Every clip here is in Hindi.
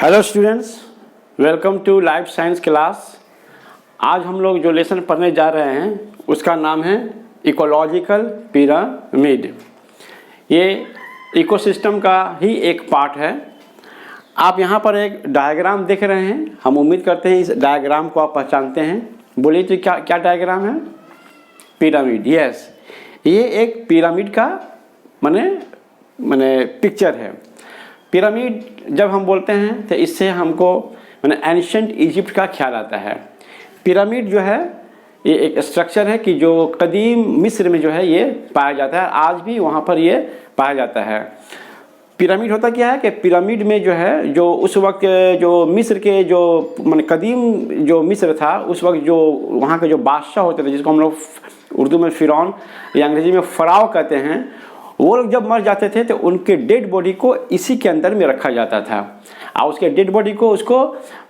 Hello students, welcome to life science class. आज हम लोग जो लेसन पढ़ने जा रहे हैं उसका नाम है इकोलॉजिकल पिरामिड। ये इकोसिस्टम का ही एक पार्ट है। आप यहाँ पर एक डायग्राम देख रहे हैं। हम उम्मीद करते हैं इस डायग्राम को आप पहचानते हैं। बोलिए तो क्या क्या डायग्राम है? पिरामिड। यस, ये एक पिरामिड का माने पिक्चर है। पिरामिड जब हम बोलते हैं तो इससे हमको एंशिएंट इजिप्ट का ख्याल आता है। पिरामिड जो है ये एक स्ट्रक्चर है कि जो कदीम मिस्र में जो है ये पाया जाता है, आज भी वहाँ पर ये पाया जाता है। पिरामिड होता क्या है कि पिरामिड में जो है जो उस वक्त जो मिस्र के जो कदीम जो मिस्र था उस वक्त जो वहाँ के जो बादशाह होते थे, जिसको हम लोग उर्दू में फिरौन या अंग्रेजी में फराव कहते हैं, वो लोग जब मर जाते थे तो उनके डेड बॉडी को इसी के अंदर में रखा जाता था और उसके डेड बॉडी को उसको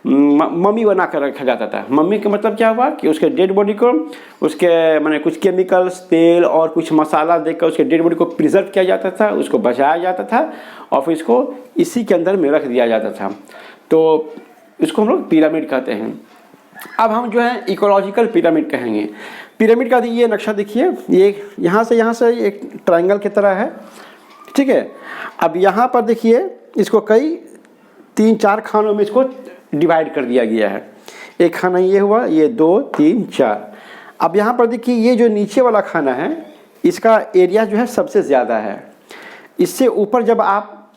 मम्मी बना कर रखा जाता था। मम्मी का मतलब क्या हुआ कि उसके डेड बॉडी को उसके कुछ केमिकल्स, तेल और कुछ मसाला देकर उसके डेड बॉडी को प्रिजर्व किया जाता था, उसको बचाया जाता था और फिर इसको इसी के अंदर में रख दिया जाता था। तो इसको हम लोग पिरामिड कहते हैं। अब हम जो है इकोलॉजिकल पिरामिड कहेंगे। पिरामिड का ये नक्शा देखिए, ये यहाँ से एक ट्रायंगल की तरह है, ठीक है। अब यहाँ पर देखिए इसको कई 3-4 खानों में इसको डिवाइड कर दिया गया है। एक खाना ये हुआ, ये 2, 3, 4। अब यहाँ पर देखिए ये जो नीचे वाला खाना है इसका एरिया जो है सबसे ज़्यादा है। इससे ऊपर जब आप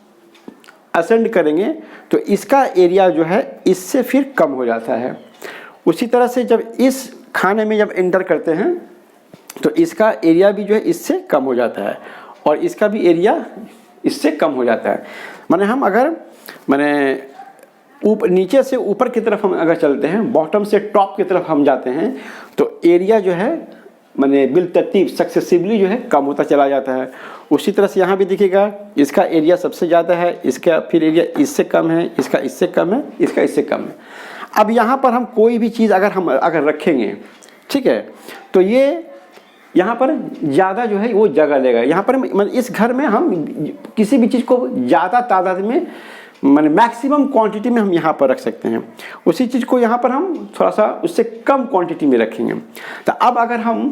असेंड करेंगे तो इसका एरिया जो है इससे फिर कम हो जाता है। उसी तरह से जब इस खाने में जब एंटर करते हैं तो इसका एरिया भी जो है इससे कम हो जाता है और इसका भी एरिया इससे कम हो जाता है। हम अगर नीचे से ऊपर की तरफ हम अगर चलते हैं, बॉटम से टॉप की तरफ हम जाते हैं तो एरिया जो है बिलतरतीब सक्सेसिवली जो है कम होता चला जाता है। उसी तरह से यहाँ भी दिखेगा, इसका एरिया सबसे ज़्यादा है, इसका फिर एरिया इससे कम है, इसका इससे कम है, इसका इससे कम है। अब यहाँ पर हम कोई भी चीज़ अगर रखेंगे, ठीक है, तो ये यहाँ पर ज़्यादा जो है वो जगह लेगा। यहाँ पर इस घर में हम किसी भी चीज़ को ज़्यादा तादाद में मैक्सिमम क्वांटिटी में हम यहाँ पर रख सकते हैं। उसी चीज़ को यहाँ पर हम थोड़ा सा उससे कम क्वांटिटी में रखेंगे। तो अब अगर हम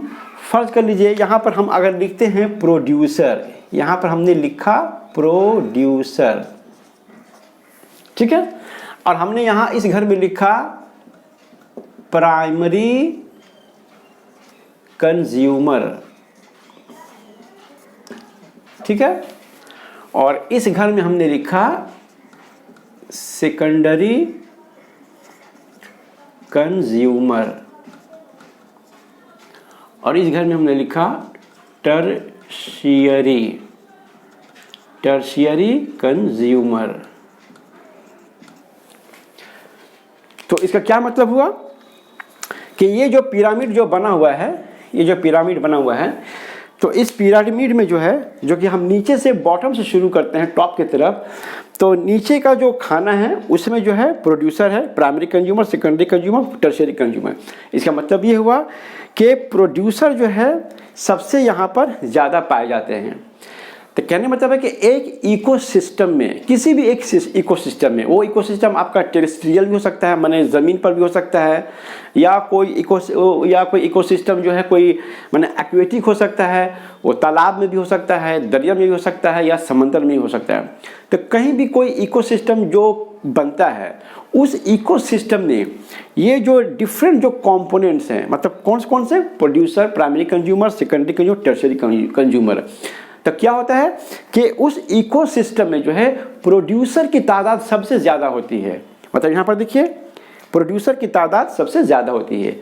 फर्ज कर लीजिए यहाँ पर हम अगर लिखते हैं प्रोड्यूसर, यहाँ पर हमने लिखा प्रोड्यूसर, ठीक है, और हमने यहाँ इस घर में लिखा प्राइमरी कंज्यूमर, ठीक है, और इस घर में हमने लिखा सेकेंडरी कंज्यूमर और इस घर में हमने लिखा टर्शियरी कंज्यूमर। तो इसका क्या मतलब हुआ कि ये जो पिरामिड जो बना हुआ है, तो इस पिरामिड में जो है, जो कि हम नीचे से बॉटम से शुरू करते हैं टॉप की तरफ, तो नीचे का जो खाना है उसमें जो है प्रोड्यूसर है, primary consumer, secondary consumer, tertiary consumer. इसका मतलब ये हुआ कि प्रोड्यूसर जो है सबसे यहाँ पर ज़्यादा पाए जाते हैं। तो कहने मतलब है कि एक इकोसिस्टम में, किसी भी एक इकोसिस्टम में, वो इकोसिस्टम आपका टेरेस्ट्रियल भी हो सकता है, ज़मीन पर भी हो सकता है, या कोई इकोसिस्टम जो है कोई एक्वेटिक हो सकता है, वो तालाब में भी हो सकता है, दरिया में भी हो सकता है, या समंदर में भी हो सकता है। तो कहीं भी कोई इकोसिस्टम जो बनता है, उस इकोसिस्टम में ये जो डिफरेंट जो कंपोनेंट्स हैं, मतलब कौन से producer, primary consumer, secondary consumer, tertiary consumer, तो क्या होता है कि उस इकोसिस्टम में जो है प्रोड्यूसर की तादाद सबसे ज़्यादा होती है। मतलब यहाँ पर देखिए प्रोड्यूसर की तादाद सबसे ज़्यादा होती है।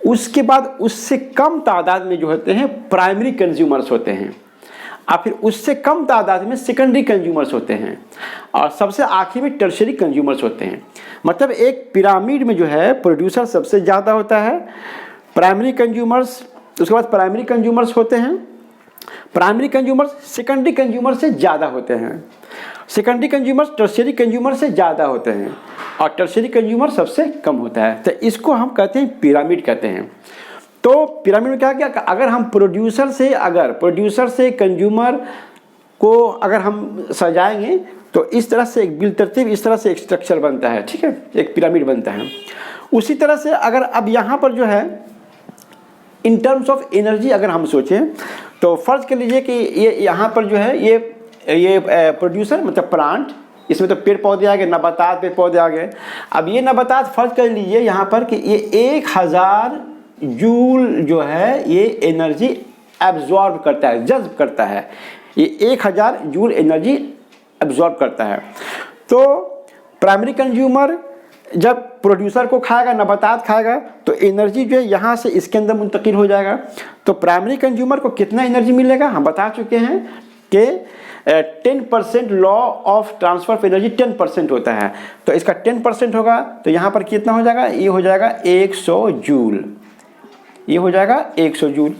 उसके बाद उससे कम तादाद में जो होते हैं प्राइमरी कंज्यूमर्स होते हैं, और फिर उससे कम तादाद में सेकेंडरी कंज्यूमर्स होते हैं, और सबसे आखिर में टर्शियरी कंज्यूमर्स होते हैं। मतलब एक पिरामिड में जो है प्रोड्यूसर सबसे ज़्यादा होता है, प्राइमरी कंज्यूमर्स, उसके बाद प्राइमरी कंज्यूमर्स होते हैं, प्राइमरी कंज्यूमर्स सेकेंडरी कंज्यूमर से ज़्यादा होते हैं, सेकेंडरी कंज्यूमर्स टर्शियरी कंज्यूमर से ज़्यादा होते हैं, और टर्शियरी कंज्यूमर सबसे कम होता है। तो इसको हम कहते हैं पिरामिड कहते हैं। तो पिरामिड में क्या क्या, अगर हम प्रोड्यूसर से कंज्यूमर को अगर हम सजाएंगे तो इस तरह से एक बिल तरतीब, इस तरह से एक स्ट्रक्चर बनता है, ठीक है, एक पिरामिड बनता है। उसी तरह से अगर अब यहाँ पर जो है इन टर्म्स ऑफ एनर्जी अगर हम सोचें तो फर्ज कर लीजिए कि ये यहाँ पर जो है ये प्रोड्यूसर मतलब प्लांट, इसमें तो पेड़ पौधे आ गए, नबातात पेड़ पौधे आ गए। अब ये नबातात फर्ज कर लीजिए यहाँ पर कि ये 1000 जूल जो है ये एनर्जी एब्जॉर्ब करता है, जज्ब करता है, ये 1000 जूल एनर्जी एब्जॉर्ब करता है। तो प्राइमरी कंज्यूमर जब प्रोड्यूसर को खाएगा, नबातात खाएगा, तो एनर्जी जो है यहाँ से इसके अंदर मुंतकिल हो जाएगा। तो प्राइमरी कंज्यूमर को कितना एनर्जी मिलेगा, हम बता चुके हैं कि 10% law of transfer of energy 10% होता है। तो इसका 10% होगा तो यहाँ पर कितना हो जाएगा, ये हो जाएगा 100 जूल, ये हो जाएगा 100 जूल।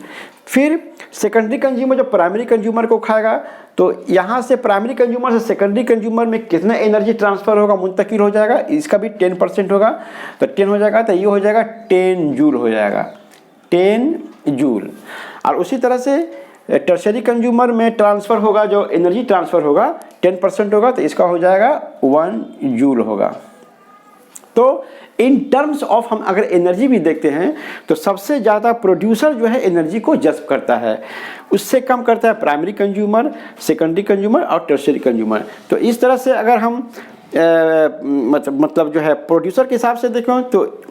फिर सेकेंडरी कंज्यूमर जो प्राइमरी कंज्यूमर को खाएगा तो यहाँ से प्राइमरी कंज्यूमर से सेकेंडरी कंज्यूमर में कितना एनर्जी ट्रांसफ़र होगा, मुंतकिल हो जाएगा, इसका भी 10% होगा। तो 10 हो जाएगा तो ये हो जाएगा 10 जूल हो जाएगा, 10 जूल। और उसी तरह से टर्शरी कंज्यूमर में ट्रांसफ़र होगा, जो एनर्जी ट्रांसफ़र होगा 10% होगा, तो इसका हो जाएगा 1 जूल होगा। तो इन टर्म्स ऑफ हम अगर एनर्जी भी देखते हैं तो सबसे ज़्यादा प्रोड्यूसर जो है एनर्जी को जज्ब करता है, उससे कम करता है प्राइमरी कंज्यूमर, सेकेंडरी कंज्यूमर और टर्शरी कंज्यूमर। तो इस तरह से अगर हम मतलब जो है प्रोड्यूसर के हिसाब से देखें तो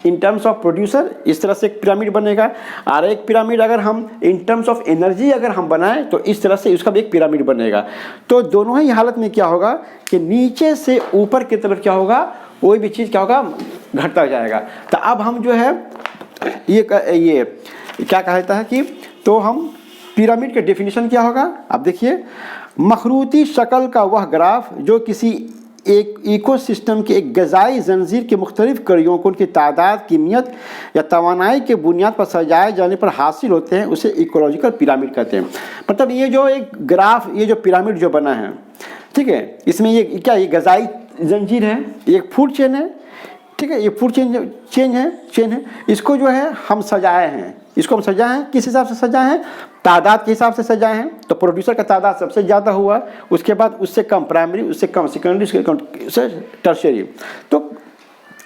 इन टर्म्स ऑफ प्रोड्यूसर इस तरह से एक पिरामिड बनेगा। और एक पिरामिड अगर हम इन टर्म्स ऑफ एनर्जी अगर हम बनाएं तो इस तरह से उसका भी एक पिरामिड बनेगा। तो दोनों ही हालत में क्या होगा कि नीचे से ऊपर की तरफ क्या होगा, कोई भी चीज़ क्या होगा, घटता जाएगा। तो अब हम जो है ये क्या कहता है कि तो हम पिरामिड के डेफिनेशन क्या होगा। अब देखिए, मखरूती शक्ल का वह ग्राफ जो किसी एक इकोसिस्टम के एक ग़िज़ाई जंजीर के मुख्तलिफ कड़ियों को उनकी तादाद, कीमियत या तवानाई के बुनियाद पर सजाए जाने पर हासिल होते हैं, उसे इकोलॉजिकल पिरामिड कहते हैं। मतलब ये जो एक ग्राफ, ये जो पिरामिड जो बना है, ठीक है, इसमें ये क्या, ये ग़िज़ाई जंजीर है, एक फूड चेन है, ठीक है, ये फूड चेन है। इसको जो है हम सजाए हैं, इसको हम सजाए हैं, किस हिसाब से सजाए हैं, तादाद के हिसाब से सजाए हैं। तो प्रोड्यूसर का तादाद सबसे ज़्यादा हुआ, उसके बाद उससे कम प्राइमरी, उससे कम सेकेंडरी, उससे कम टर्शियरी। तो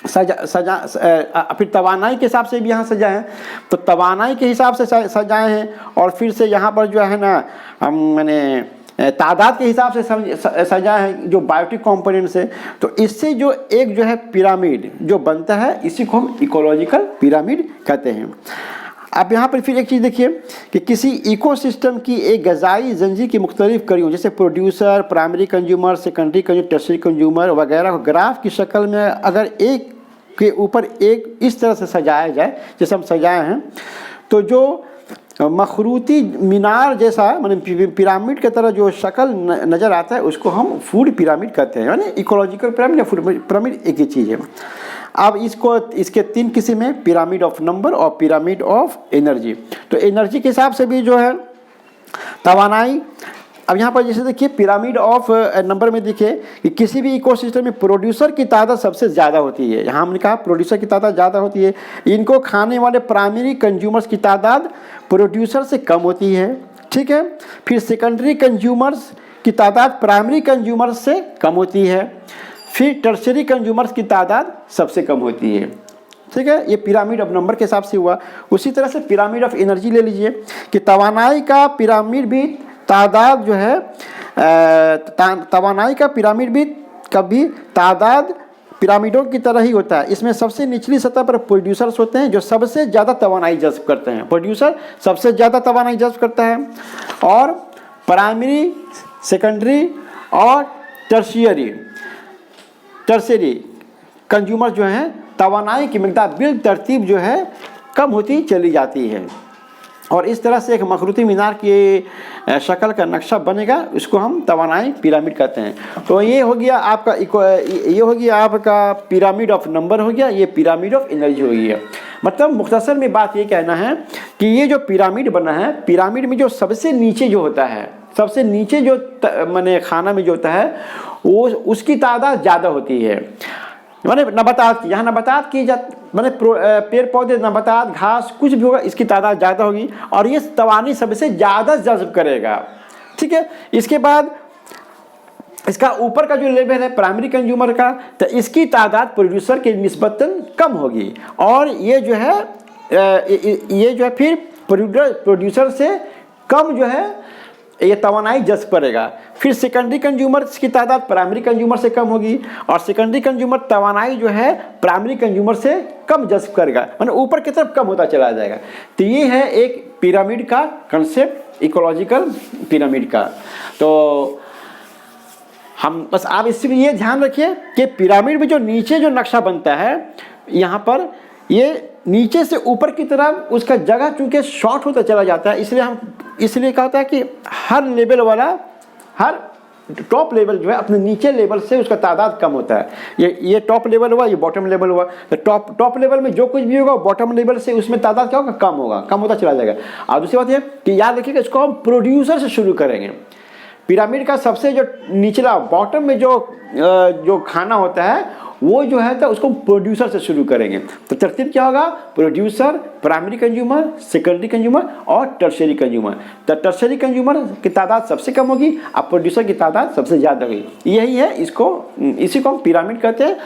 फिर तवानाई के हिसाब से भी यहाँ सजाए हैं, तो तवानाई के हिसाब से सजाए हैं। और फिर से यहाँ पर जो है ना हम मैंने तादाद के हिसाब से सजाए हैं जो बायोटिक कंपोनेंट्स है। तो इससे जो एक जो है पिरामिड जो बनता है, इसी को हम इकोलॉजिकल पिरामिड कहते हैं। अब यहाँ पर फिर एक चीज़ देखिए कि किसी इकोसिस्टम की एक ग़िज़ाई जंजीर की मुख्तलिफ कड़ियों जैसे producer, primary consumer, secondary consumer, tertiary consumer वगैरह को ग्राफ की शक्ल में अगर एक के ऊपर एक इस तरह से सजाया जाए जैसे हम सजाए हैं, तो जो मखरूती मीनार जैसा मतलब पिरामिड की तरह जो शक्ल नज़र आता है उसको हम फूड पिरामिड कहते हैं। यानी इकोलॉजिकल पिरामिड या फूड पिरामिड एक ही चीज़ है। अब इसके 3 किस्म हैं, पिरामिड ऑफ नंबर और पिरामिड ऑफ एनर्जी। तो एनर्जी के हिसाब से भी जो है तवानाई, अब यहाँ पर जैसे देखिए पिरामिड ऑफ नंबर में देखिए कि किसी भी इकोसिस्टम में प्रोड्यूसर की तादाद सबसे ज़्यादा होती है। यहाँ हमने कहा प्रोड्यूसर की तादाद ज़्यादा होती है, इनको खाने वाले प्राइमरी कंज्यूमर्स की तादाद प्रोड्यूसर से कम होती है, ठीक है। फिर सेकेंडरी कंज्यूमर्स की तादाद प्राइमरी कंज्यूमर्स से कम होती है, फिर टर्शरी कंज्यूमर्स की तादाद सबसे कम होती है, ठीक है। ये पिरामिड ऑफ नंबर के हिसाब से हुआ। उसी तरह से पिरामिड ऑफ एनर्जी ले लीजिए कि तवानाई का पिरामिड भी तादाद जो है तवानाई का पिरामिड भी कभी तादाद पिरामिडों की तरह ही होता है। इसमें सबसे निचली सतह पर प्रोड्यूसर्स होते हैं जो सबसे ज़्यादा तवानाई जज्ब करते हैं, प्रोड्यूसर सबसे ज़्यादा तवानाई जज्ब करता है, और प्राइमरी, सेकेंडरी और टर्शियरी कंज्यूमर जो हैं तवानाई की मिकदार बिल तरतीब जो है कम होती चली जाती है। और इस तरह से एक मखरूती मीनार की शक्ल का नक्शा बनेगा, उसको हम तवानाई पिरामिड कहते हैं। तो ये हो गया आपका पिरामिड ऑफ नंबर हो गया, ये पिरामिड ऑफ एनर्जी हो गया। मतलब मुख्तसर में बात ये कहना है कि ये जो पिरामिड बना है, पिरामिड में जो सबसे नीचे जो होता है, सबसे नीचे जो माने खाना में जो होता है वो उसकी तादाद ज़्यादा होती है। माने नबातात की, यहाँ नबातात की माने पेड़ पौधे, नबातात, घास कुछ भी होगा, इसकी तादाद ज़्यादा होगी और ये तवानी सबसे ज़्यादा जज्ब करेगा, ठीक है। इसके बाद इसका ऊपर का जो लेवल है प्राइमरी कंज्यूमर का, तो इसकी तादाद प्रोड्यूसर के निस्बतन कम होगी, और ये जो है फिर प्रोड्यूसर से कम जो है ये तवानाई जज़्ब करेगा। फिर सेकेंडरी कंज्यूमर की तादाद प्राइमरी कंज्यूमर से कम होगी, और सेकेंडरी कंज्यूमर तवानाई जो है प्राइमरी कंज्यूमर से कम जज़्ब करेगा, मतलब ऊपर की तरफ कम होता चला जाएगा। तो ये है एक पिरामिड का कंसेप्ट, इकोलॉजिकल पिरामिड का। तो हम बस आप इसमें ये ध्यान रखिए कि पिरामिड में जो नीचे जो नक्शा बनता है, यहाँ पर ये नीचे से ऊपर की तरफ उसका जगह चूंकि शॉर्ट होता चला जाता है, इसलिए क्या होता है कि हर लेवल वाला, हर टॉप लेवल जो है अपने नीचे लेवल से उसका तादाद कम होता है। ये टॉप लेवल हुआ, ये बॉटम लेवल हुआ। तो टॉप लेवल में जो कुछ भी होगा बॉटम लेवल से उसमें तादाद क्या होगा, कम होगा, कम होता चला जाएगा। और दूसरी बात ये कि याद रखिएगा, इसको हम प्रोड्यूसर से शुरू करेंगे। पिरामिड का सबसे जो निचला बॉटम में जो खाना होता है वो जो है तो उसको प्रोड्यूसर से शुरू करेंगे। तो तरतीब क्या होगा, producer, primary consumer, secondary consumer और टर्शियरी कंज्यूमर। तो टर्शियरी कंज्यूमर की तादाद सबसे कम होगी और प्रोड्यूसर की तादाद सबसे ज़्यादा होगी। यही है, इसी को हम पिरामिड कहते हैं।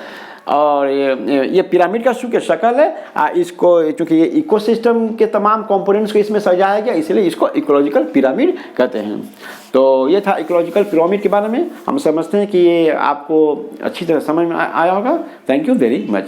और ये पिरामिड का शक्ल है। इसको चूँकि ये इकोसिस्टम के तमाम कंपोनेंट्स को इसमें सजाया गया, इसलिए इसको इकोलॉजिकल पिरामिड कहते हैं। तो ये था इकोलॉजिकल पिरामिड के बारे में। हम समझते हैं कि ये आपको अच्छी तरह समझ में आया होगा। Thank you very much.